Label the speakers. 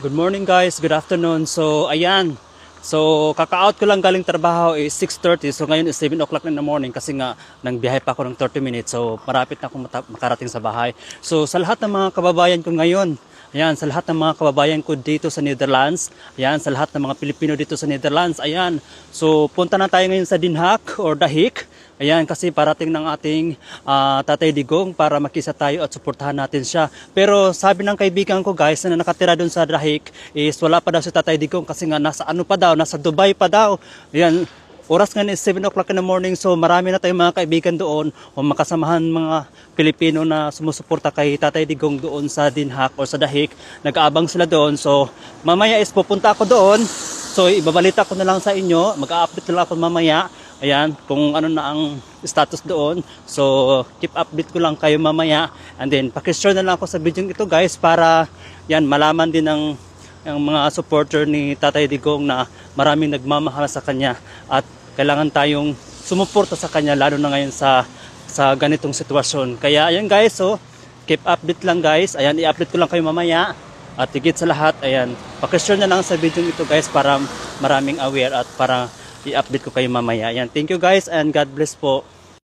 Speaker 1: Good morning guys, good afternoon. So ayan, so kaka-out ko lang galing trabaho is 6:30. So ngayon is 7 o'clock in the morning kasi nga nang biyahe pa ako ng 30 minutes. So marapit na akong makarating sa bahay. So sa lahat ng mga kababayan ko ngayon, ayan, sa lahat ng mga kababayan ko dito sa Netherlands, ayan, sa lahat ng mga Pilipino dito sa Netherlands, ayan. So punta na tayo ngayon sa Den Haag or The Hague. Ayan, kasi parating ng ating Tatay Digong para makisa tayo at suportahan natin siya. Pero sabi ng kaibigan ko guys na nakatira doon sa The Hague is wala pa daw si Tatay Digong kasi nga nasa ano pa daw, nasa Dubai pa daw. Ayan, oras nga is 7 o'clock in the morning, so marami na tayong mga kaibigan doon o makasamahan mga Pilipino na sumusuporta kay Tatay Digong doon sa Den Haag o sa The Hague. Nag-aabang sila doon, so mamaya is pupunta ako doon. So ibabalita ko na lang sa inyo, mag-a-update na lang ako mamaya. Ayan, kung ano na ang status doon. So, keep update ko lang kayo mamaya. And then, pakishare na lang ako sa video ito guys para yan, malaman din ng mga supporter ni Tatay Digong na maraming nagmamahal sa kanya. At kailangan tayong sumuporta sa kanya lalo na ngayon sa ganitong sitwasyon. Kaya ayan guys, so keep update lang guys. Ayan, i-update ko lang kayo mamaya. At higit sa lahat, ayan, pakishare na lang sa video ito guys para maraming aware at para i-update ko kayo mamaya. Ayan, thank you guys and God bless po.